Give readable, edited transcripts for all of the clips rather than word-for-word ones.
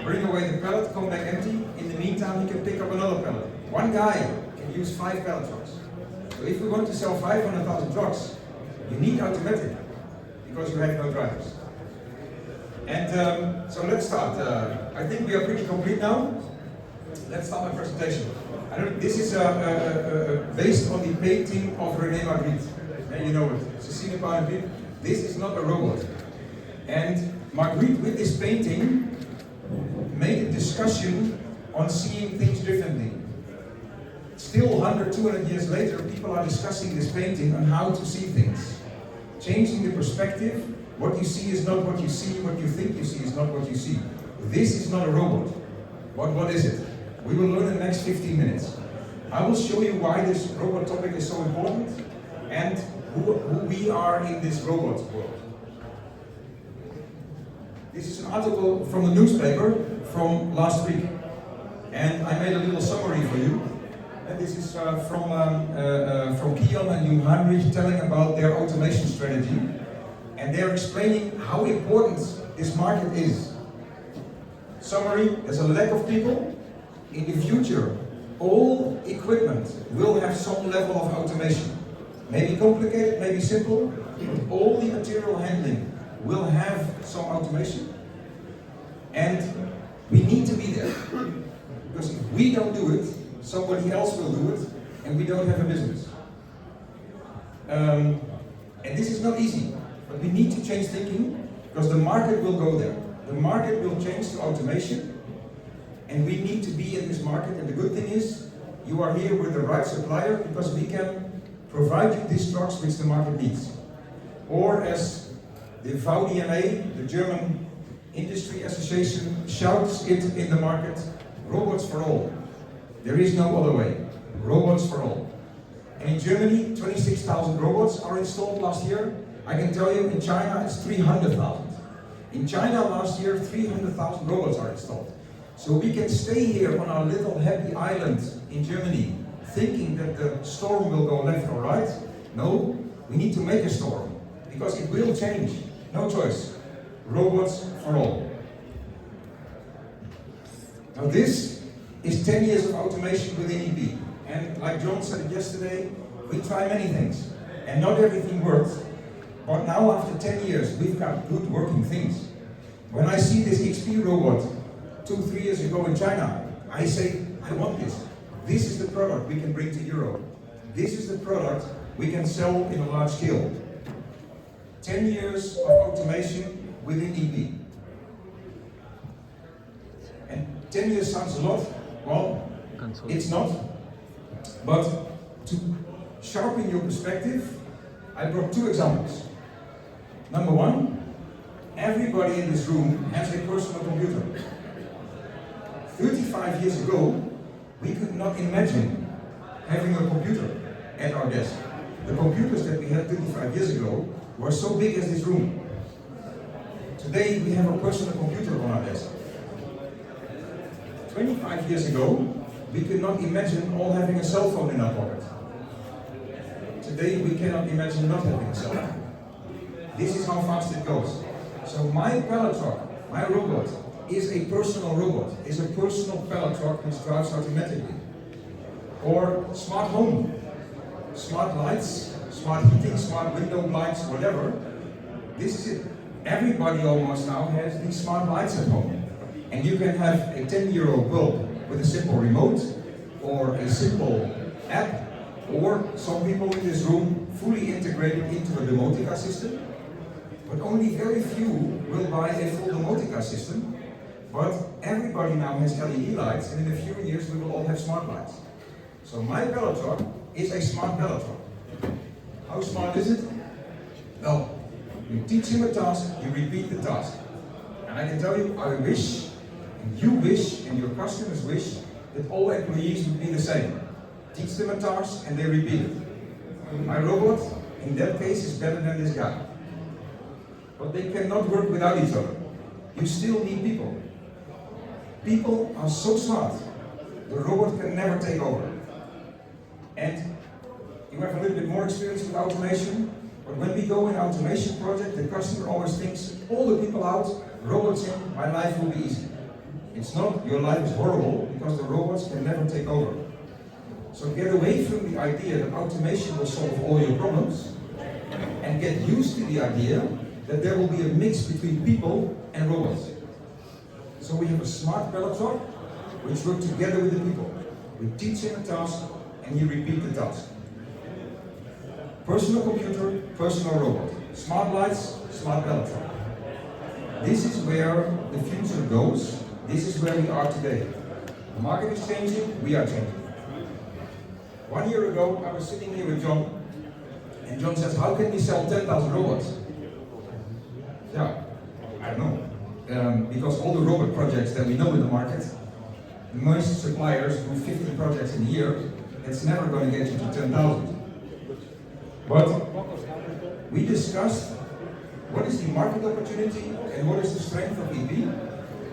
bring away the pallet, come back empty. In the meantime, he can pick up another pallet. One guy can use 5 pallet trucks. So if we want to sell 500,000 trucks, you need automatic, because you have no drivers. And so let's start. I think we are pretty complete now. Let's start my presentation. This is based on the painting of René Magritte. And you know it. Cécile Magritte. This is not a robot. And Magritte, with this painting, made a discussion on seeing things differently. Still 100, 200 years later, people are discussing this painting on how to see things. Changing the perspective. What you see is not what you see, what you think you see is not what you see. This is not a robot. What is it? We will learn in the next 15 minutes. I will show you why this robot topic is so important and who we are in this robot world. This is an article from the newspaper from last week. And I made a little summary for you. And this is from Kion and Jung Heinrich telling about their automation strategy. And they're explaining how important this market is. Summary, there's a lack of people. In the future, all equipment will have some level of automation. Maybe complicated, maybe simple, but all the material handling will have some automation. And we need to be there. Because if we don't do it, somebody else will do it, and we don't have a business. And this is not easy, but we need to change thinking, because the market will go there. The market will change to automation, and we need to be in this market. And the good thing is, you are here with the right supplier, because we can provide you these trucks which the market needs. Or as the VDMA, the German Industry Association, shouts it in the market, robots for all. There is no other way. Robots for all. And in Germany, 26,000 robots are installed last year. I can tell you in China it's 300,000. In China last year, 300,000 robots are installed. So we can stay here on our little happy island in Germany, thinking that the storm will go left or right. No, we need to make a storm, because it will change. No choice. Robots for all. Now this is 10 years of automation within EP. And like John said yesterday, we try many things. And not everything works. But now after 10 years, we've got good working things. When I see this XP robot 2-3 years ago in China, I say, I want this. This is the product we can bring to Europe. This is the product we can sell in a large scale. 10 years of automation within EP. And 10 years sounds a lot. Well, it's not. But to sharpen your perspective, I brought 2 examples. Number 1, everybody in this room has a personal computer. 35 years ago, we could not imagine having a computer at our desk. The computers that we had 35 years ago were so big as this room. Today we have a personal computer on our desk. 25 years ago, we could not imagine all having a cell phone in our pocket. Today we cannot imagine not having a cell phone. This is how fast it goes. So my pallet truck, my robot, is a personal robot, is a personal pallet truck which drives automatically. Or smart home, smart lights, smart heating, smart window lights, whatever. This is it. Everybody almost now has these smart lights at home. And you can have a 10-year-old bulb with a simple remote, or a simple app, or some people in this room fully integrated into a domotica system. But only very few will buy a full domotica system. But everybody now has LED lights, and in a few years we will all have smart lights. So my pallet truck is a smart pallet truck. How smart is it? Well, you teach him a task, you repeat the task. And I can tell you, I wish, and you wish, and your customers wish, that all employees would be the same. Teach them a task, and they repeat it. My robot, in that case, is better than this guy. But they cannot work without each other. You still need people. People are so smart, the robot can never take over. And you have a little bit more experience with automation, but when we go in an automation project, the customer always thinks, all the people out, robots in, my life will be easy. It's not your life is horrible because the robots can never take over. So get away from the idea that automation will solve all your problems and get used to the idea that there will be a mix between people and robots. So we have a smart pallet truck which works together with the people. We teach him a task and he repeats the task. Personal computer, personal robot. Smart lights, smart pallet truck. This is where the future goes. This is where we are today. The market is changing, we are changing. 1 year ago, I was sitting here with John, and John says, how can we sell 10,000 robots? Yeah, I don't know. Because all the robot projects that we know in the market, most suppliers do 50 projects in a year, it's never going to get you to 10,000. But we discussed what is the market opportunity and what is the strength of EP,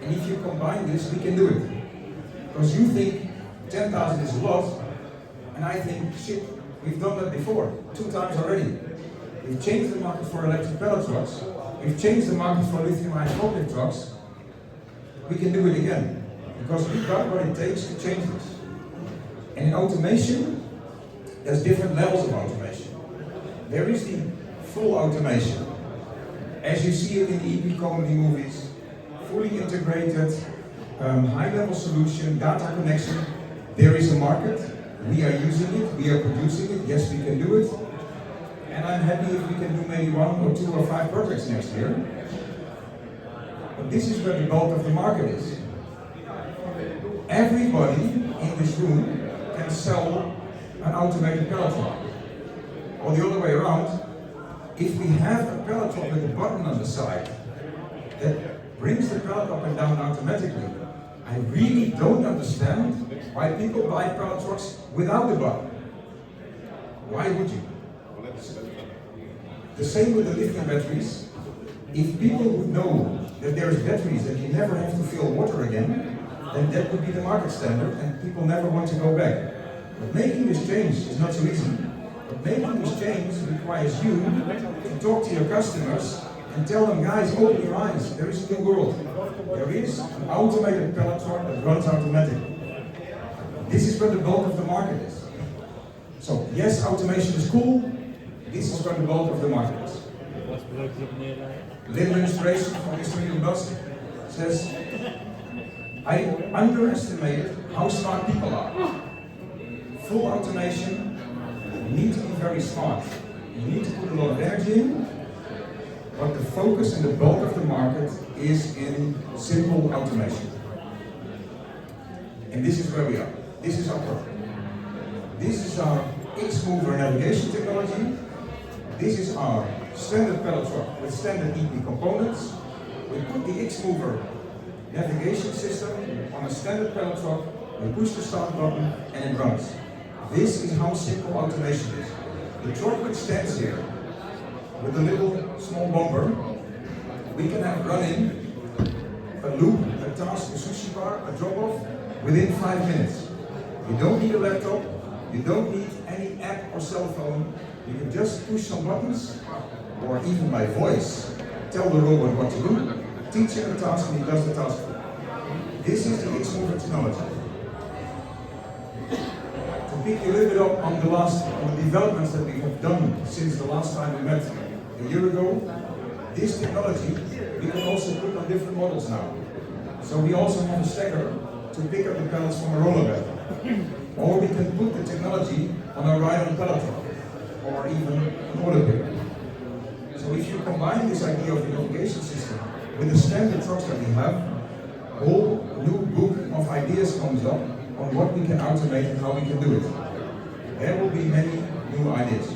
and if you combine this, we can do it. Because you think 10,000 is a lot, and I think, shit, we've done that before, 2 times already. We've changed the market for electric pallet trucks, we've changed the market for lithium-ion forklift trucks, we can do it again. Because we've got what it takes to change this. And in automation, there's different levels of automation. There is the full automation, as you see it in the EP comedy movies, fully integrated, high-level solution, data connection. There is a market, we are using it, we are producing it, yes we can do it. And I'm happy if we can do maybe 1 or 2 or 5 projects next year. But this is where the bulk of the market is. Everybody in this room can sell an automated pallet truck. Or the other way around, if we have a pallet truck with a button on the side that brings the pallet up and down automatically, I really don't understand why people buy pallet trucks without the button. Why would you? The same with the lithium batteries. If people would know that there's batteries that you never have to fill water again, then that would be the market standard and people never want to go back. But making this change is not so easy. But making this change requires you to talk to your customers and tell them, guys, open your eyes, there is a new world. There is an automated pallet truck that runs automatically. This is where the bulk of the market is. So yes, automation is cool, this is where the bulk of the market is. Little inspiration from Mr. Elon Musk says, I underestimated how smart people are. Full automation, you need to be very smart. You need to put a lot of energy in, but the focus and the bulk of the market is in simple automation. And this is where we are. This is our product. This is our X-Mover navigation technology. This is our standard pallet truck with standard EP components. We put the X-Mover navigation system on a standard pallet truck, we push the start button and it runs. This is how simple automation is. The truck which stands here with a little small bumper, we can have running a loop, a task, a sushi bar, a drop-off within 5 minutes. You don't need a laptop, you don't need any app or cell phone, you can just push some buttons or even by voice tell the robot what to do, teach him a task and he does the task. This is the X-Mover technology. To pick you a little bit up on the developments that we have done since the last time we met a year ago, this technology we can also put on different models now. So we also have a stacker to pick up the pallets from a roller bed. Or we can put the technology on a ride-on pallet truck, or even an order picker. So if you combine this idea of the navigation system with the standard trucks that we have, a whole new book of ideas comes up on what we can automate and how we can do it. There will be many new ideas.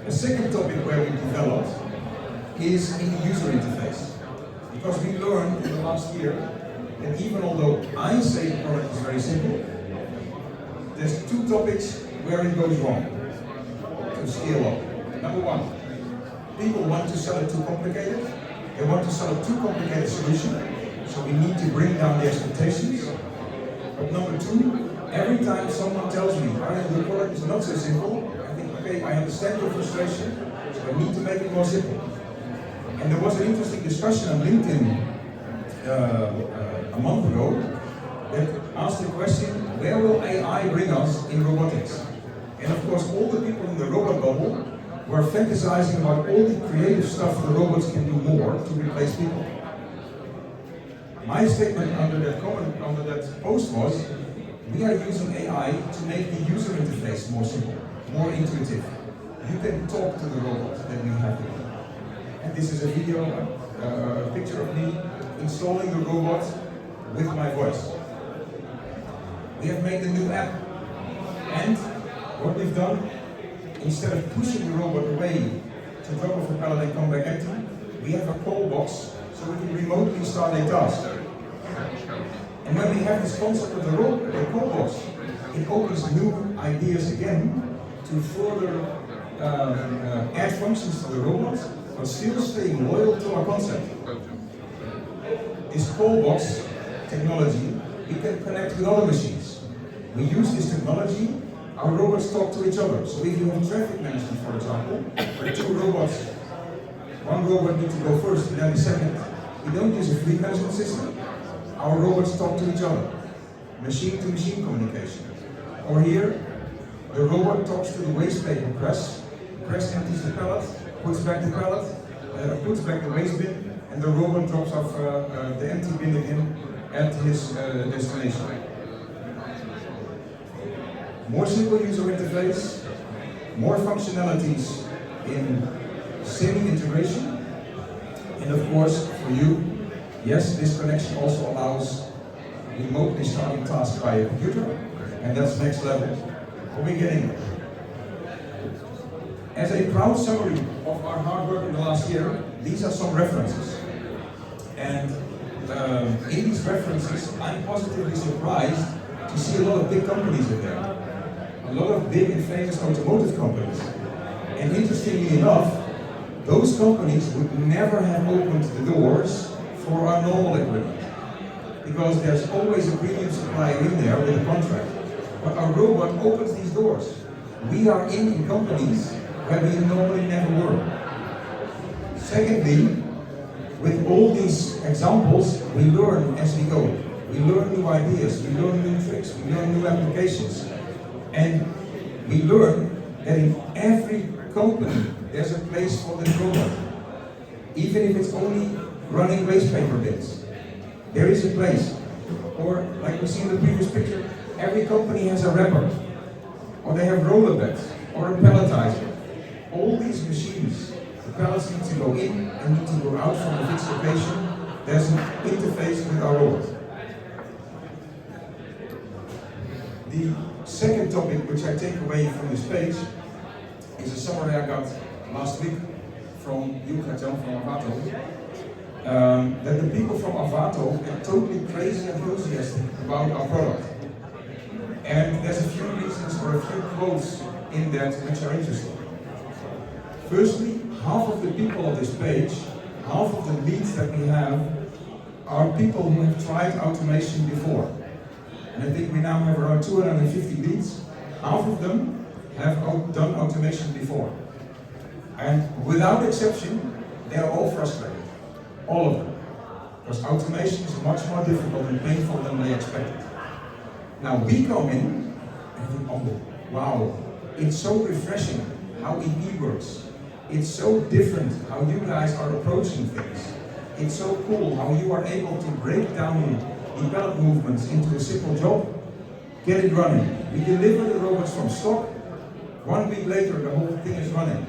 A second topic where we developed is in the user interface. Because we learned in the last year that even although I say the product is very simple, there's 2 topics where it goes wrong to scale up. Number 1, people want to sell it too complicated. They want to sell a too complicated solution, so we need to bring down the expectations. But number 2, every time someone tells me, the product is not so simple, I think, okay, I understand your frustration, so I need to make it more simple. And there was an interesting discussion on LinkedIn a month ago that asked the question, where will AI bring us in robotics? And of course, all the people in the robot bubble were fantasizing about all the creative stuff the robots can do more to replace people. My statement under that comment, under that post was, we are using AI to make the user interface more simple, more intuitive. You can talk to the robot that we have here. And this is a video, a picture of me installing the robot with my voice. We have made a new app. And what we've done, instead of pushing the robot away to drop off a pallet and come back empty, we have a call box so we can remotely start a task. And when we have this concept of the call box, it opens new ideas again to further add functions to the robot, but still staying loyal to our concept. This call box technology, we can connect with other machines. We use this technology, our robots talk to each other. So if you have traffic management, for example, where two robots, one robot needs to go first and then the second, we don't use a fleet management system. Our robots talk to each other, machine-to-machine communication. Or here, the robot talks to the waste paper press. The press empties the pallet, puts back the pallet, puts back the waste bin, and the robot drops off the empty bin again at his destination. More simple user interface, more functionalities in semi-integration, and of course, for you, yes, this connection also allows remotely starting tasks by a computer, and that's next level. What we're getting there. As a proud summary of our hard work in the last year, these are some references. And in these references, I'm positively surprised to see a lot of big companies in there. A lot of big and famous automotive companies. And interestingly enough, those companies would never have opened the doors for our normal equipment. Because there's always a premium supplier in there with a contract. But our robot opens these doors. We are in companies where we normally never were. Secondly, with all these examples, we learn as we go. We learn new ideas, we learn new tricks, we learn new applications. And we learn that in every company, there's a place for the robot. Even if it's only running waste paper bins. There is a place. Or, like we see in the previous picture, every company has a wrapper. Or they have roller beds. Or a palletizer. All these machines, the pallets need to go in and need to go out from a fixed location. There's an interface with our robot. The second topic which I take away from this page is a summary I got last week from you, Gert-Jan, from Avato. That the people from Avato are totally crazy and enthusiastic about our product. And there's a few reasons or a few quotes in that which are interesting. Firstly, half of the people on this page, half of the leads that we have, are people who have tried automation before. And I think we now have around 250 leads. Half of them have done automation before. And without exception, they are all frustrated. All of them. Because automation is much more difficult and painful than they expected. Now we come in and think, oh, wow, it's so refreshing how EP works. It's so different how you guys are approaching things. It's so cool how you are able to break down the pallet movements into a simple job, get it running. We deliver the robots from stock. 1 week later, the whole thing is running.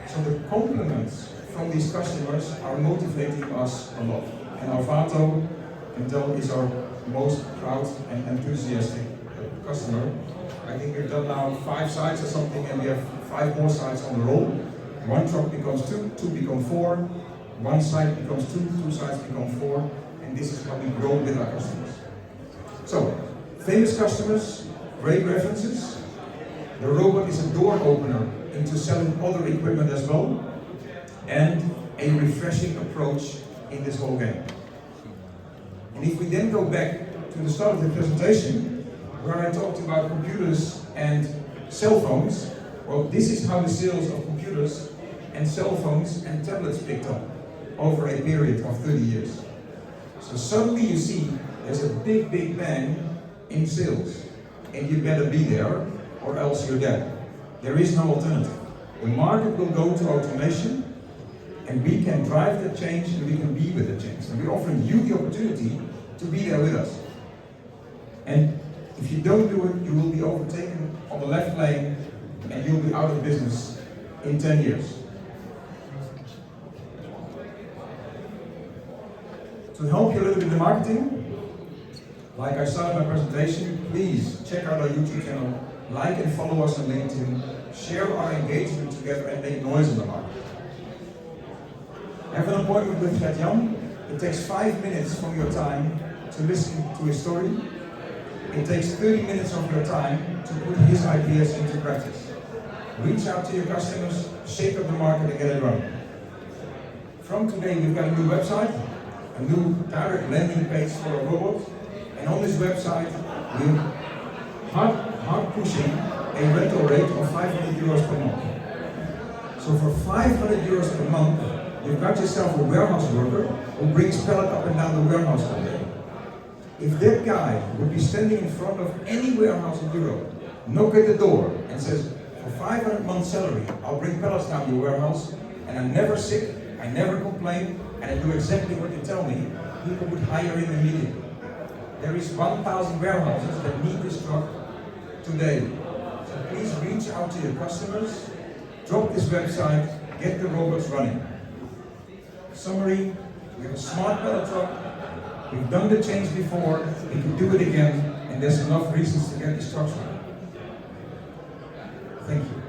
So the compliments from these customers are motivating us a lot. And Avato, can tell, is our most proud and enthusiastic customer. I think we've done now 5 sites or something, and we have 5 more sites on the roll. 1 truck becomes 2, 2 become 4, 1 site becomes 2, 2 sites become 4, and this is how we grow with our customers. So, famous customers, great references. The robot is a door opener into selling other equipment as well, and a refreshing approach in this whole game. And if we then go back to the start of the presentation, where I talked about computers and cell phones, well, this is how the sales of computers and cell phones and tablets picked up over a period of 30 years. So So suddenly you see there's a big bang in sales. And you better be there or else you're dead. There is no alternative. The market will go to automation and we can drive that change and we can be with the change. And we're offering you the opportunity to be there with us. And if you don't do it, you will be overtaken on the left lane and you'll be out of business in 10 years. To help you a little bit in the marketing, like I started my presentation, please check out our YouTube channel, like and follow us on LinkedIn, share our engagement together and make noise in the market. Have an appointment with Gert-Jan. It takes 5 minutes from your time to listen to his story. It takes 30 minutes of your time to put his ideas into practice. Reach out to your customers, shape up the market and get it running. From today we've got a new website, a new direct landing page for a robot, and on this website we're hard pushing a rental rate of 500 euros per month. So for 500 euros per month, you've got yourself a warehouse worker who brings pallet up and down the warehouse all day. If that guy would be standing in front of any warehouse in Europe, knock at the door and says, for 500 months salary, I'll bring pallets down your warehouse, and I'm never sick, I never complain, and I do exactly what you tell me, people would hire him immediately. There is 1,000 warehouses that need this truck today. So please reach out to your customers, drop this website, get the robots running. Summary, we have a smart pallet truck, we've done the change before, we can do it again, and there's enough reasons to get these trucks running. Thank you.